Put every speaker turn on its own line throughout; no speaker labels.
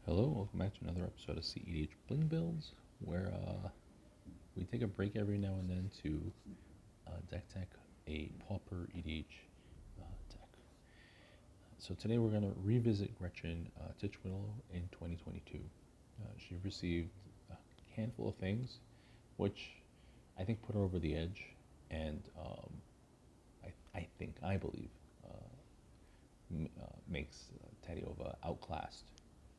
Hello, welcome back to another episode of EDH Bling Builds, where we take a break every now and then to deck tech a Pauper EDH deck. So today we're going to revisit Gretchen Titchwillow in 2022. She received a handful of things, which I think put her over the edge, and I believe, makes Tatiova outclassed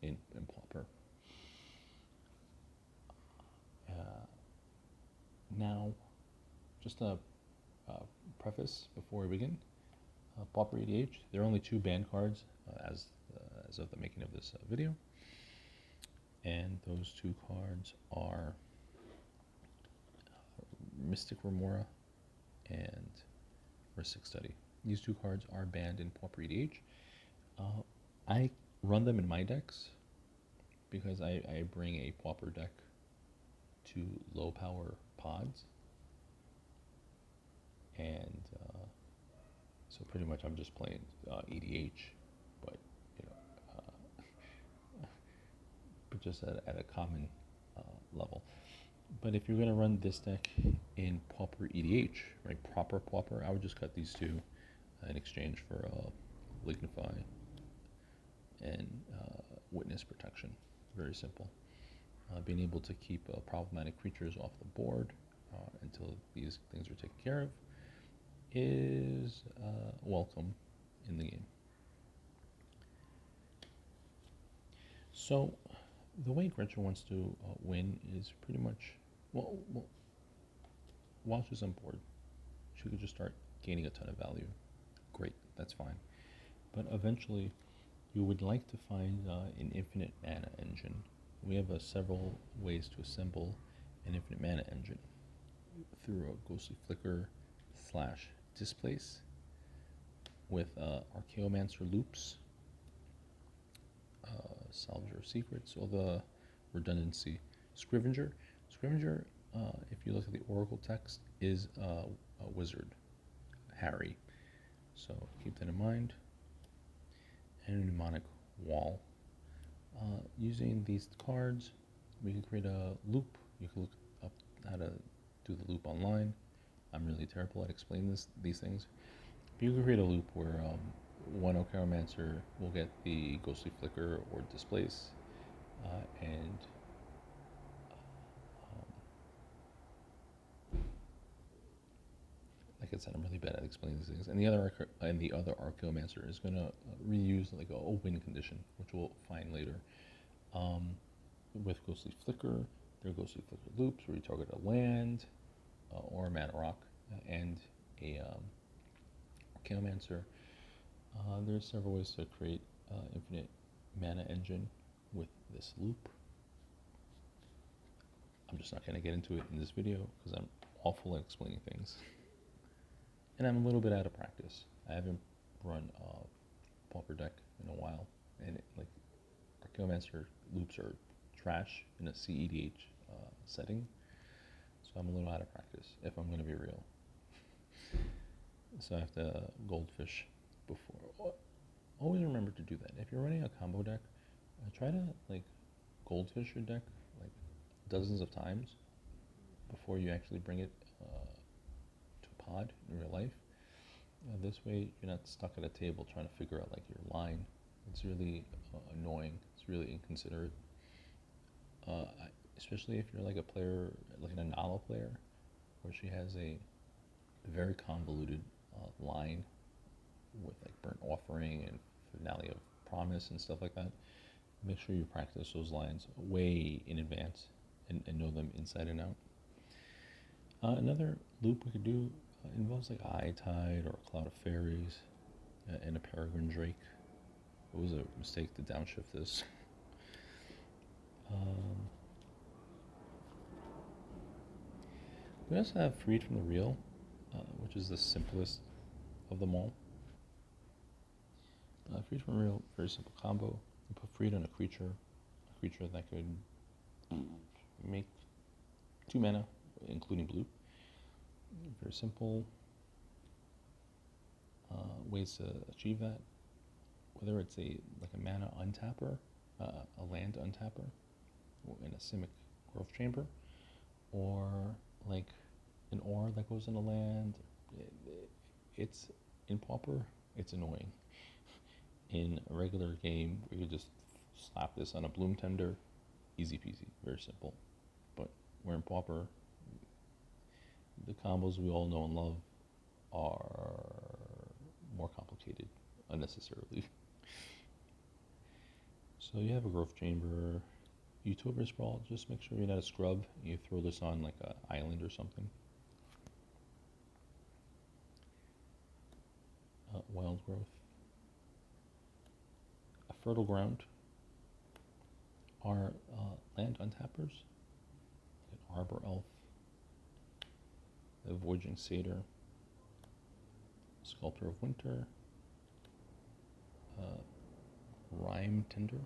in Pauper. Now, just a preface before we begin. Pauper EDH, there are only 2 banned cards as of the making of this video. And those 2 cards are Mystic Remora and Ristic Study. These 2 cards are banned in Pauper EDH. I run them in my decks because I bring a Pauper deck to low power pods, and so pretty much I'm just playing EDH, but but just at a common level. But if you're going to run this deck in Pauper EDH, right, proper Pauper, I would just cut these 2 in exchange for Lignify and Witness Protection. Very simple. Being able to keep problematic creatures off the board until these things are taken care of is welcome in the game. So the way Gretchen wants to win is pretty much, well, while she's on board, she could just start gaining a ton of value. Great, that's fine. But eventually, you would like to find an infinite mana engine. We have several ways to assemble an infinite mana engine through a Ghostly Flicker / Displace with Archaeomancer loops, Salvager of Secrets, all the redundancy. Scrivenger, if you look at the Oracle text, is a wizard, Harry. So keep that in mind. And a mnemonic wall. Using these cards, we can create a loop. You can look up how to do the loop online. I'm really terrible at explaining these things. But you can create a loop where one Archaeomancer will get the Ghostly Flicker or Displace, and like I said, I'm really bad at explaining these things. And the other Archaeomancer is going to reuse like a win condition, which we'll find later. With Ghostly Flicker, there are Ghostly Flicker loops where you target a land or a mana rock and a Archaeomancer. There's several ways to create infinite mana engine with this loop. I'm just not going to get into it in this video because I'm awful at explaining things. And I'm a little bit out of practice. I haven't run a Pauper deck in a while, and Archaeomancer loops are trash in a CEDH setting, so I'm a little out of practice, if I'm going to be real. So I have to goldfish before. Always remember to do that. If you're running a combo deck, try to goldfish your deck dozens of times before you actually bring it to a pod in real life. This way you're not stuck at a table trying to figure out your line. It's really annoying. It's really inconsiderate. Especially if you're a player, like an Anala player, where she has a very convoluted line with Burnt Offering and Finale of Promise and stuff like that. Make sure you practice those lines way in advance and know them inside and out. Another loop we could do involves Eye Tide or a Cloud of Fairies and a Peregrine Drake. It was a mistake to downshift this. We also have Freed from the Real, which is the simplest of them all. Freed from the Real, very simple combo. You put Freed on a creature that could make 2 mana, including blue. Very simple. Ways to achieve that, whether it's a mana untapper a land untapper in a Simic growth chamber, or like an ore that goes in a land. It's in Pauper, it's annoying. In a regular game, we could just slap this on a bloom tender, easy peasy, very simple. But we're in Pauper, the combos we all know and love are more complicated unnecessarily. So you have a growth chamber, you tutor sprawl, just make sure you're not a scrub. You throw this on like an island or something. Wild growth. A fertile ground are land untappers, an arbor elf, a voyaging satyr, sculptor of winter, rhyme tender.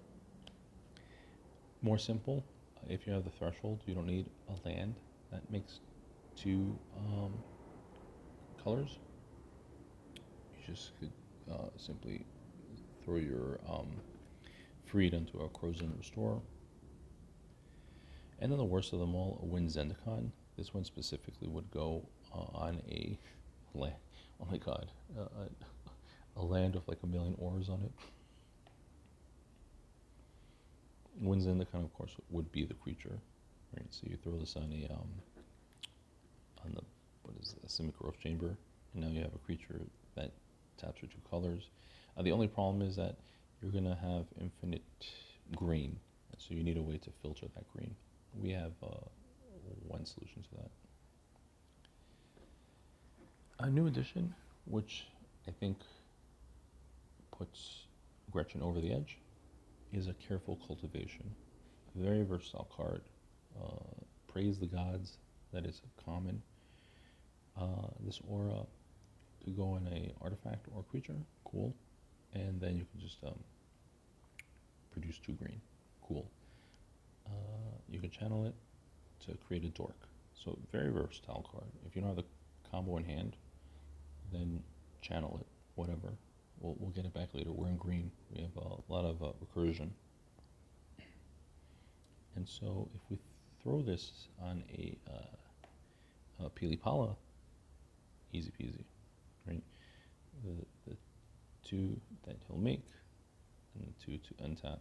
More simple, if you have the threshold, you don't need a land that makes two colors. You just could simply throw your Freed into a Crozen Restore. And then the worst of them all, a Wind Zendikon. This one specifically would go on a land. Oh my god, a land with like a million ores on it. Wind Zendikon, of course, would be the creature, right? So you throw this on a Simic Growth Chamber, and now you have a creature that taps for two colors. The only problem is that you're gonna have infinite green, so you need a way to filter that green. We have one solution to that. A new addition, which I think puts Gretchen over the edge, is a Careful Cultivation. A very versatile card. Praise the gods that is common. This aura could go in a artifact or creature, cool. And then you can just produce 2 green, cool. You can channel it to create a dork. So very versatile card. If you don't have the combo in hand, then channel it, whatever. We'll get it back later. We're in green. We have a lot of recursion. And so if we throw this on a Pilipala, easy peasy, right? The 2 that he'll make, and the 2 to untap.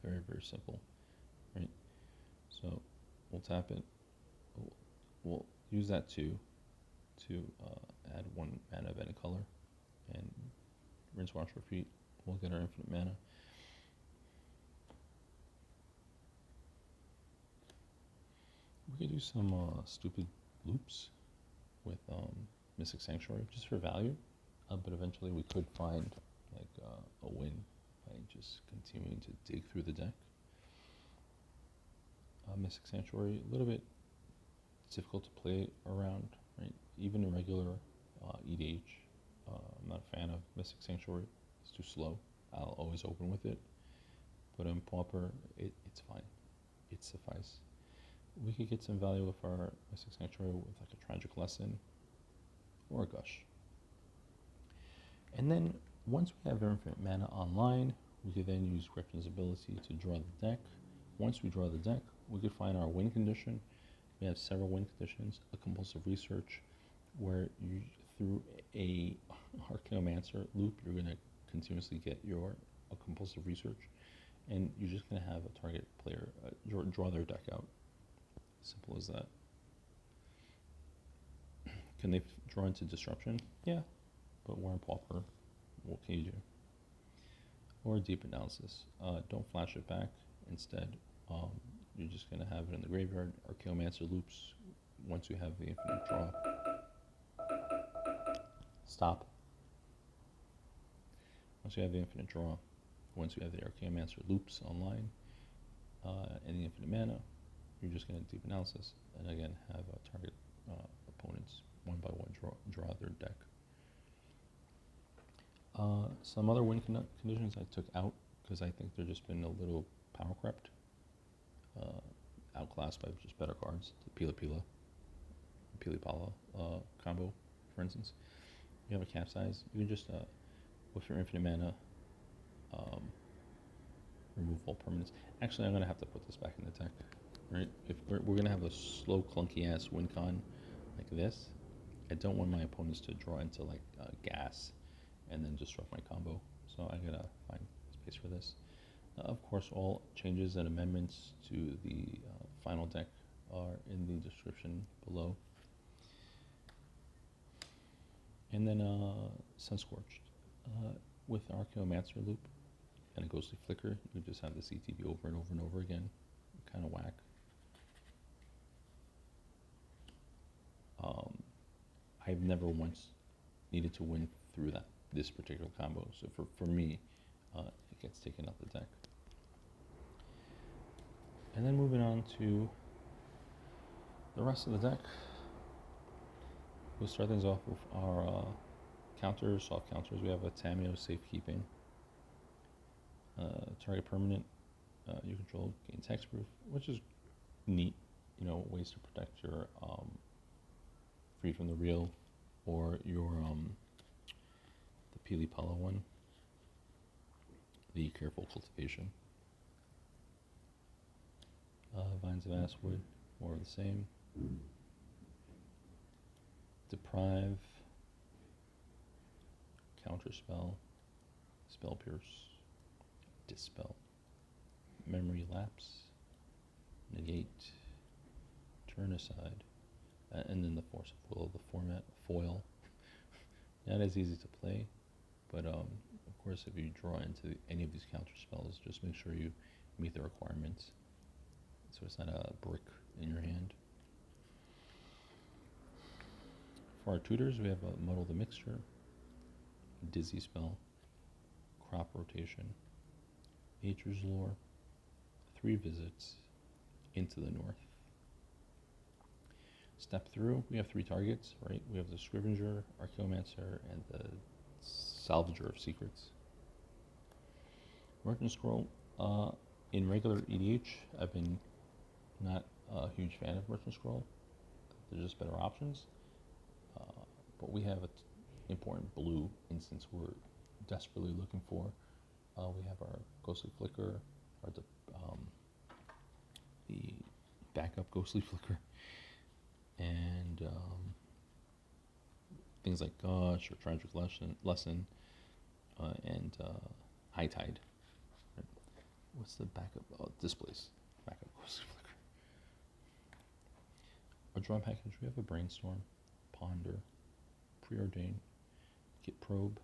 Very, very simple, right? So we'll tap it. We'll use that 2 to add 1 mana of any color, and rinse, wash, repeat. We'll get our infinite mana. We could do some stupid loops with Mystic Sanctuary just for value, but eventually we could find like a win by just continuing to dig through the deck. Mystic Sanctuary, a little bit difficult to play around, right? Even in regular EDH, I'm not a fan of Mystic Sanctuary. It's too slow. I'll always open with it. But in Pauper, it's fine. It suffices. We could get some value with our Mystic Sanctuary with like a Tragic Lesson or a Gush. And then once we have infinite mana online, we could then use Gretchen's ability to draw the deck. Once we draw the deck, we could find our win condition. We have several win conditions. A compulsive research, where you through a Archaeomancer loop, you're going to continuously get a compulsive research, and you're just going to have a target player draw their deck out. Simple as that. Can they draw into Disruption? Yeah, but we're in Pauper. What can you do? Or Deep Analysis. Don't flash it back. Instead, you're just going to have it in the graveyard. Archaeomancer loops once you have the infinite draw. Stop. Once you have the infinite draw, once you have the Archaeomancer loops online, and the infinite mana, you're just going to Deep Analysis, and again have target opponents one by one draw their deck. Some other win conditions I took out because I think they're just been a little power crept, outclassed by just better cards. The Pilipala combo, for instance. You have a Capsize. You can just with your infinite mana, default permanents. Actually, I'm gonna have to put this back in the deck, right? If we're gonna have a slow, clunky ass win con like this, I don't want my opponents to draw into like gas and then disrupt my combo. So I gotta find space for this. Of course, all changes and amendments to the final deck are in the description below. And then Sunscorched. With Archaeomancer loop and a Ghostly Flicker, you just have the CTB over and over and over again. Kind of whack. I've never once needed to win through this particular combo. So for me, it gets taken out the deck. And then moving on to the rest of the deck. We'll start things off with our counters, soft counters. We have a Tameo Safekeeping. Target permanent you control gains hexproof, which is neat. You know, ways to protect your Free from the Real or your the Pili Pala one, the Careful Cultivation. Vines of Asswood, more of the same. Deprive, Counterspell, Spell Pierce, Dispel, Memory Lapse, Negate, Turn Aside, and then the Force of Will, the format foil. Not as easy to play, but of course if you draw into any of these counter spells, just make sure you meet the requirements so it's not a brick in your hand. For our tutors, we have a Muddle the Mixture, Dizzy Spell, Crop Rotation, Nature's Lore, 3 Visits, Into the North. Step through, we have 3 targets, right? We have the Scrivenger, Archaeomancer, and the Salvager of Secrets. Merchant Scroll, in regular EDH, I've been not a huge fan of Merchant Scroll. There's just better options. But we have an important blue instance we're desperately looking for. We have our Ghostly Flicker, or the backup Ghostly Flicker, and things like Gush or Tragic Lesson, and High Tide. What's the backup? Oh, Displace. Backup Ghostly Flicker. Our draw package, we have a Brainstorm, Ponder, Preordain, Git Probe,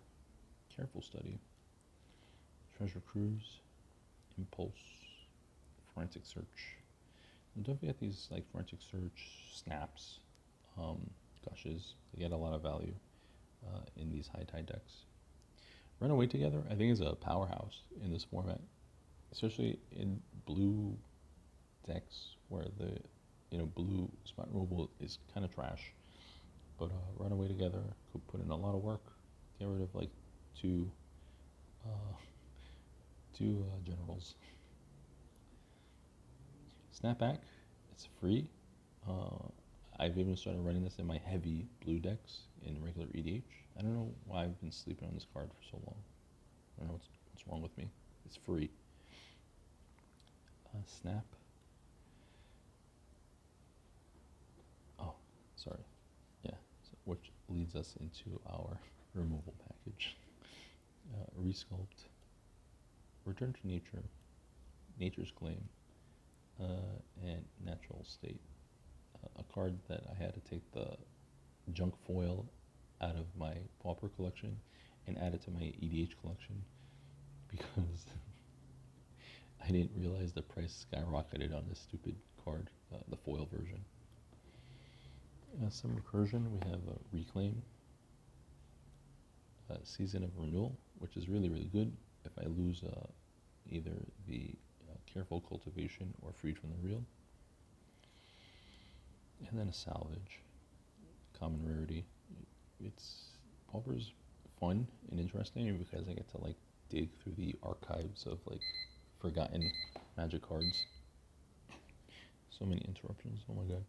Careful Study, Treasure Cruise, Impulse, Forensic Search. And don't forget these like Forensic Search, Snaps, Gushes. They get a lot of value in these High Tide decks. Runaway Together, I think, is a powerhouse in this format, especially in blue decks where the blue spot removal is kind of trash. But Runaway Together could put in a lot of work, get rid of like two generals. Snapback, it's free. I've even started running this in my heavy blue decks in regular EDH. I don't know why I've been sleeping on this card for so long. I don't know what's wrong with me. It's free. Snap. Oh, sorry. Yeah, so, which leads us into our removal package. Resculpt. Return to Nature. Nature's Claim. And Natural State. A card that I had to take the junk foil out of my Pauper collection and add it to my EDH collection because I didn't realize the price skyrocketed on this stupid card, the foil version. Some recursion, we have Reclaim, Season of Renewal, which is really, really good if I lose either the Careful Cultivation or Freed from the Real. And then a Salvage, common rarity. Pauper's fun and interesting because I get to like dig through the archives of like forgotten Magic cards. So many interruptions, oh my god.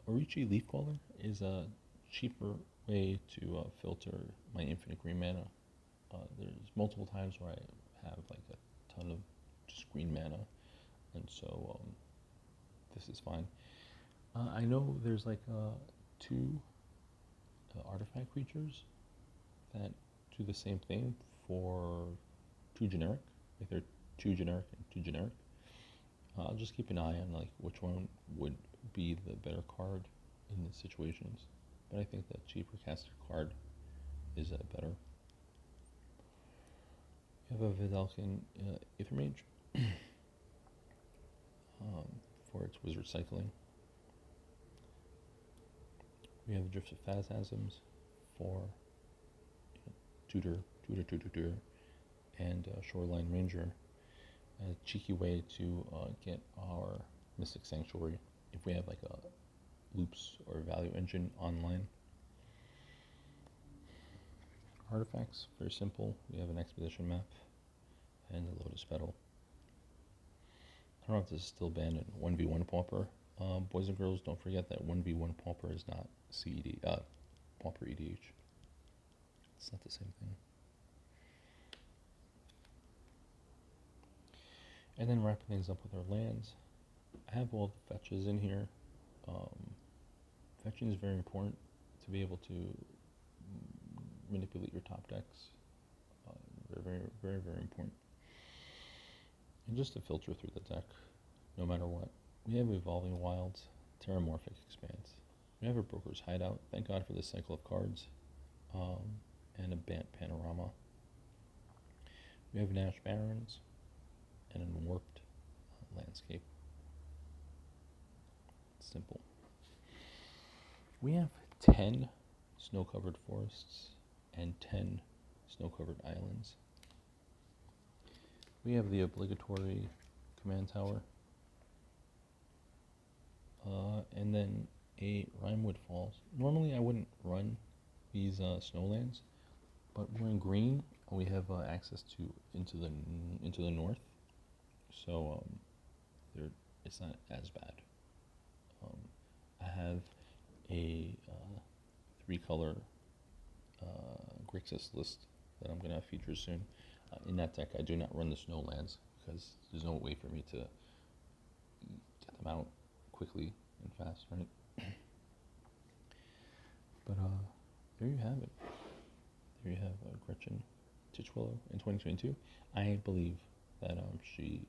Orichi Leafcaller is a cheaper way to filter my infinite green mana. There's multiple times where I have like a ton of just green mana, and so this is fine. I know there's like two artifact creatures that do the same thing for two generic. Like they're two generic and two generic. I'll just keep an eye on like which one would be the better card in the situations. But I think that cheaper caster card is better. We have a Vidalcan Aether Mage for its wizard cycling. We have Drift of Phantasms for tutor, and Shoreline Ranger. A cheeky way to get our Mystic Sanctuary if we have like a loops or value engine online. Artifacts, very simple. We have an expedition map and a Lotus Petal. I don't know if this is still banned in 1v1 Pauper. Boys and girls, don't forget that 1v1 Pauper is not Pauper EDH. It's not the same thing. And then wrapping things up with our lands. I have all the fetches in here. Fetching is very important to be able to manipulate your top decks. Very, very, very important. And just to filter through the deck, no matter what. We have Evolving Wilds, Terramorphic Expanse. We have a Broker's Hideout. Thank God for this cycle of cards. And a Bant Panorama. We have Nash Barrens and a Warped Landscape. It's simple. We have 10 snow-covered forests and 10 snow-covered islands. We have the obligatory command tower, and then a Rimewood Falls. Normally I wouldn't run these snowlands, but we're in green and we have access to into the north, so it's not as bad. I have a 3-color Grixis list that I'm going to feature soon. In that deck, I do not run the snowlands because there's no way for me to get them out quickly and fast, right? But there you have it. There you have Gretchen Titchwillow in 2022. I believe that she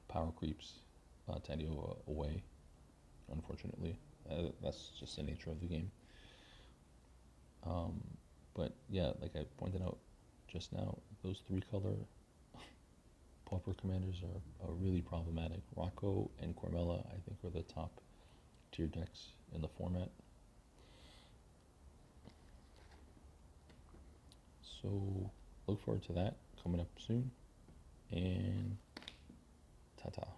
power creeps Tadio away, unfortunately. That's just the nature of the game. But yeah, like I pointed out just now, those 3-color Pauper commanders are really problematic. Rocco and Cormella, I think, are the top tier decks in the format. So look forward to that coming up soon, and ta-ta.